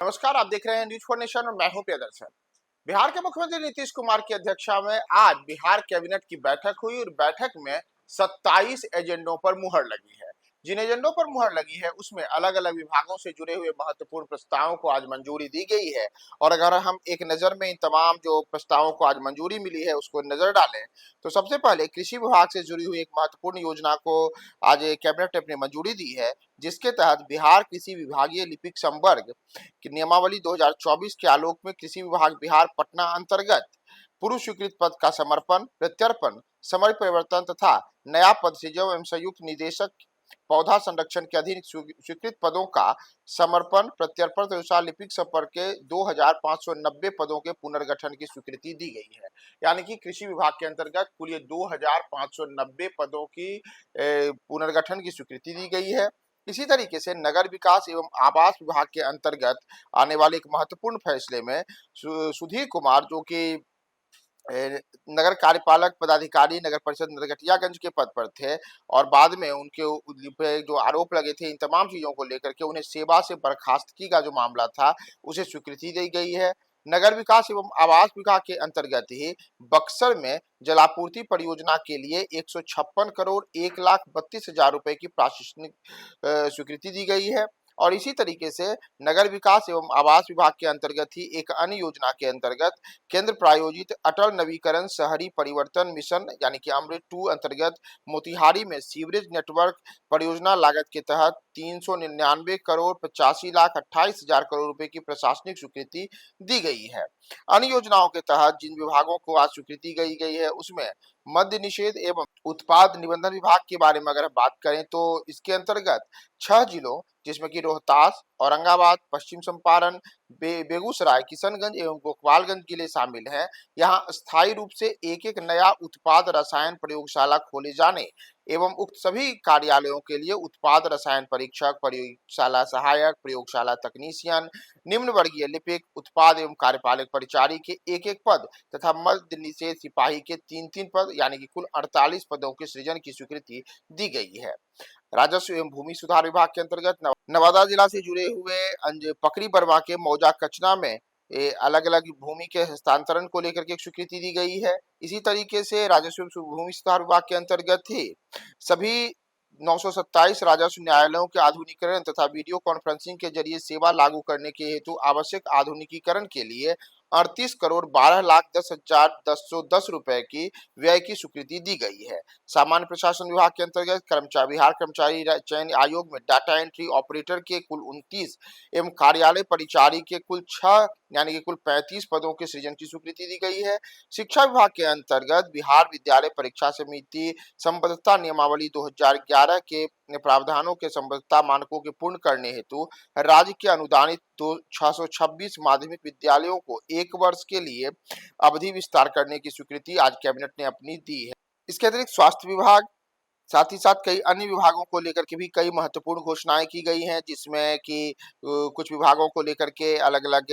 नमस्कार, आप देख रहे हैं न्यूज फॉर नेशन और मैं हूं प्रियदर्शन। बिहार के मुख्यमंत्री नीतीश कुमार की अध्यक्षता में आज बिहार कैबिनेट की बैठक हुई और बैठक में 27 एजेंडों पर मुहर लगी है। जिन एजेंडों पर मुहर लगी है उसमें अलग अलग विभागों से जुड़े हुए महत्वपूर्ण प्रस्तावों को आज मंजूरी दी गई है। और अगर हम एक नजर में इन तमाम जो प्रस्तावों को आज मंजूरी मिली है उसको नजर डालें तो सबसे पहले कृषि विभाग से जुड़ी हुई एक महत्वपूर्ण योजना को आज कैबिनेट ने अपनी मंजूरी दी है, जिसके तहत बिहार कृषि विभागीय लिपिक संवर्ग की नियमावली 2024 के आलोक में कृषि विभाग बिहार पटना अंतर्गत पूर्व स्वीकृत पद का समर्पण, प्रत्यर्पण, समय परिवर्तन तथा नया पद सृजन एवं संयुक्त निदेशक पौधा संरक्षण के अधीन स्वीकृत पदों का समर्पण, प्रत्यर्पण के अनुसार लिपिक संपर्क के 2590 पदों के पुनर्गठन की स्वीकृति दी गई है। यानी कि कृषि विभाग के अंतर्गत कुल ये 2590 पदों की पुनर्गठन की स्वीकृति दी गई है। इसी तरीके से नगर विकास एवं आवास विभाग के अंतर्गत आने वाले एक महत्वपूर्ण फैसले में सुधीर कुमार, जो कि नगर कार्यपालक पदाधिकारी नगर परिषद नरकटियागंज के पद पर थे और बाद में उनके पे जो आरोप लगे थे इन तमाम चीजों को लेकर के उन्हें सेवा से बर्खास्तगी का जो मामला था उसे स्वीकृति दी गई है। नगर विकास एवं आवास विभाग के अंतर्गत ही बक्सर में जलापूर्ति परियोजना के लिए 156 करोड़ 1,32,000 रुपए की प्रशासनिक स्वीकृति दी गई है। और इसी तरीके से नगर विकास एवं आवास विभाग के अंतर्गत ही एक अन्य योजना के अंतर्गत केंद्र प्रायोजित अटल नवीकरण शहरी परिवर्तन मिशन यानी कि अमृत 2 अंतर्गत मोतिहारी में सीवरेज नेटवर्क परियोजना लागत के तहत 399 करोड़ 85,28,000 करोड़ रुपए की प्रशासनिक स्वीकृति दी गई है। अन्य योजनाओं के तहत जिन विभागों को आज स्वीकृति दी गई है उसमें मद्य निषेध एवं उत्पाद निबंधन विभाग के बारे में अगर बात करें तो इसके अंतर्गत 6 जिलों जिसमें कि रोहतास, औरंगाबाद, पश्चिम चंपारण, बेगूसराय, किशनगंज एवं गोपालगंज जिले शामिल हैं। यहाँ स्थायी रूप से एक एक नया उत्पाद रसायन प्रयोगशाला खोले जाने एवं उक्त सभी कार्यालयों के लिए उत्पाद रसायन परीक्षक, प्रयोगशाला सहायक, प्रयोगशाला तकनीशियन, निम्न वर्गीय लिपिक, उत्पाद एवं कार्यपालक परिचारी के एक एक पद तथा मद्य निषेध सिपाही के 3-3 पद यानी कि कुल 48 पदों के सृजन की स्वीकृति दी गई है। राजस्व एवं भूमि सुधार विभाग के अंतर्गत नवादा जिला से जुड़े हुए पकड़ी बर्मा के मौजा कचना में अलग अलग भूमि के हस्तांतरण को लेकर के एक स्वीकृति दी गई है। इसी तरीके से राजस्व एवं भूमि सुधार विभाग के अंतर्गत ही सभी 927 राजस्व न्यायालयों के आधुनिकीकरण तथा वीडियो कॉन्फ्रेंसिंग के जरिए सेवा लागू करने के हेतु आवश्यक आधुनिकीकरण के लिए 38 करोड़ 12,10,10 रुपए की व्यय की स्वीकृति दी गई है। सामान्य प्रशासन विभाग के अंतर्गत बिहार कर्मचारी चयन आयोग में डाटा एंट्री ऑपरेटर के कुल 29 एवं कार्यालय परिचारी के कुल 6 यानी कि कुल 35 पदों के सृजन की स्वीकृति दी गई है। शिक्षा विभाग के अंतर्गत बिहार विद्यालय परीक्षा समिति संबद्धता नियमावली 2011 के प्रावधानों के संबद्धता मानकों के पूर्ण करने हेतु राज्य के अनुदानित 626 माध्यमिक विद्यालयों को 1 वर्ष के लिए अवधि विस्तार करने की स्वीकृति आज कैबिनेट ने अपनी दी है। इसके अतिरिक्त स्वास्थ्य विभाग साथ ही साथ कई अन्य विभागों को लेकर के भी कई महत्वपूर्ण घोषणाएं की गई हैं, जिसमें कि कुछ विभागों को लेकर के अलग अलग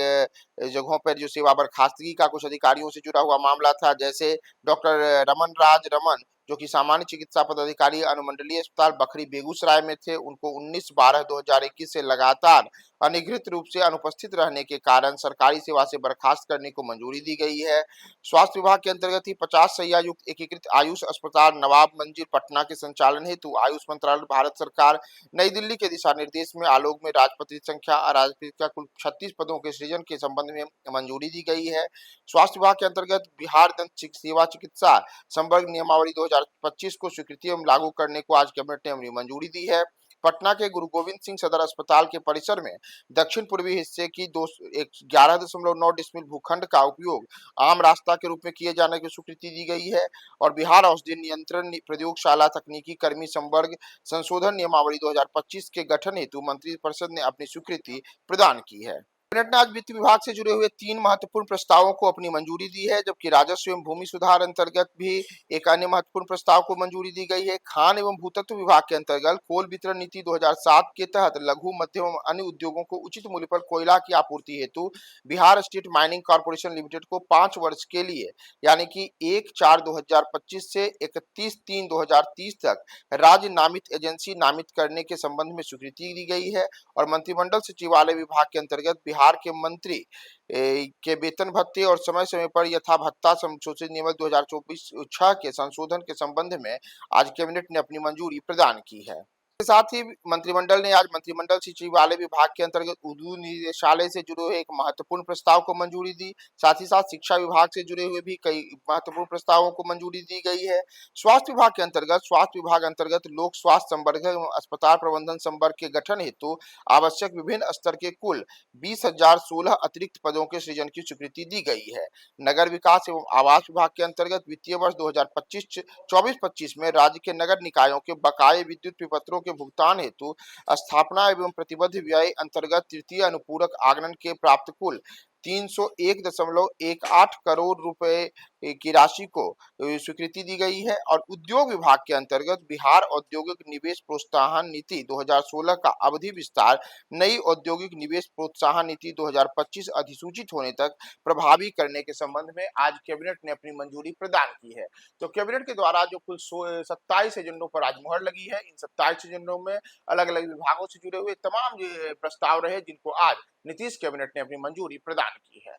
जगहों पर जो सेवा बर्खास्तगी का कुछ अधिकारियों से जुड़ा हुआ मामला था। जैसे डॉक्टर रमन राज रमन, जो कि सामान्य चिकित्सा पदाधिकारी अनुमंडलीय अस्पताल बखरी बेगूसराय में थे, उनको 19/12/2021 से लगातार अनियमित रूप से अनुपस्थित रहने के कारण सरकारी सेवा से बर्खास्त करने को मंजूरी दी गई है। स्वास्थ्य विभाग के अंतर्गत ही 50 शैय्या युक्त एकीकृत आयुष अस्पताल नवाब मंजिल पटना के संचालन हेतु आयुष मंत्रालय भारत सरकार नई दिल्ली के दिशा निर्देश में आलोक में राजपत्रित संख्या अराजपत्रित कुल 36 पदों के सृजन के संबंध में मंजूरी दी गई है। स्वास्थ्य विभाग के अंतर्गत बिहार दंत सेवा चिकित्सा संवर्ग नियमावली 2025 को स्वीकृति एवं लागू करने को आज कैबिनेट ने अपनी मंजूरी दी है। पटना के गुरु गोविंद सिंह सदर अस्पताल के परिसर में दक्षिण पूर्वी हिस्से की 11.9 डिसमिल भूखंड का उपयोग आम रास्ता के रूप में किए जाने की स्वीकृति दी गई है। और बिहार औषधि नियंत्रण प्रयोगशाला तकनीकी कर्मी संवर्ग संशोधन नियमावली 2025 के गठन हेतु मंत्रिपरिषद ने अपनी स्वीकृति प्रदान की है। कैबिनेट ने आज वित्त विभाग से जुड़े हुए 3 महत्वपूर्ण प्रस्तावों को अपनी मंजूरी दी है, जबकि राजस्व एवं भूमि सुधार अंतर्गत भी एक अन्य महत्वपूर्ण प्रस्ताव को मंजूरी दी गई है। खान एवं भूतत्व विभाग के अंतर्गत कोल वितरण नीति 2007 के तहत लघु मध्यम एवं अन्य उद्योगों को उचित मूल्य पर कोयला की आपूर्ति हेतु Bihar state mining corporation limited को 5 वर्ष के लिए यानी कि 1/4/2025 से 31/3/2030 तक राज्य नामित एजेंसी नामित करने के संबंध में स्वीकृति दी गई है। और मंत्रिमंडल सचिवालय विभाग के अंतर्गत बिहार के मंत्री के वेतन भत्ते और समय समय पर यथा भत्ता संशोधित नियम 2024-6 के संशोधन के संबंध में आज कैबिनेट ने अपनी मंजूरी प्रदान की है। इसके साथ ही मंत्रिमंडल ने आज मंत्रिमंडल सचिवालय विभाग के अंतर्गत उर्दू निदेशालय से जुड़े हुए एक महत्वपूर्ण प्रस्ताव को मंजूरी दी। साथ ही साथ शिक्षा विभाग से जुड़े हुए भी कई महत्वपूर्ण प्रस्तावों को मंजूरी दी गई है। स्वास्थ्य विभाग अंतर्गत लोक स्वास्थ्य संवर्ग एवं अस्पताल प्रबंधन संवर्ग के गठन हेतु आवश्यक विभिन्न स्तर के कुल 20,016 अतिरिक्त पदों के सृजन की स्वीकृति दी गई है। नगर विकास एवं आवास विभाग के अंतर्गत वित्तीय वर्ष 2024-25 में राज्य के नगर निकायों के बकाये विद्युत विपत्रों के भुगतान हेतु स्थापना एवं प्रतिबद्ध व्यय अंतर्गत तृतीय अनुपूरक आगणन के प्राप्त कुल 301.18 करोड़ रुपए की राशि को स्वीकृति दी गई है और उद्योग विभाग के अंतर्गत बिहार औद्योगिक निवेश प्रोत्साहन नीति 2016 का अवधि विस्तार नई औद्योगिक निवेश प्रोत्साहन नीति 2025 अधिसूचित होने तक प्रभावी करने के संबंध में आज कैबिनेट ने अपनी मंजूरी प्रदान की है। तो कैबिनेट के द्वारा जो कुल 27 एजेंडों पर आज मुहर लगी है, इन 27 एजेंडों में अलग अलग विभागों से जुड़े हुए तमाम प्रस्ताव रहे जिनको आज नीतीश कैबिनेट ने अपनी मंजूरी प्रदान की है।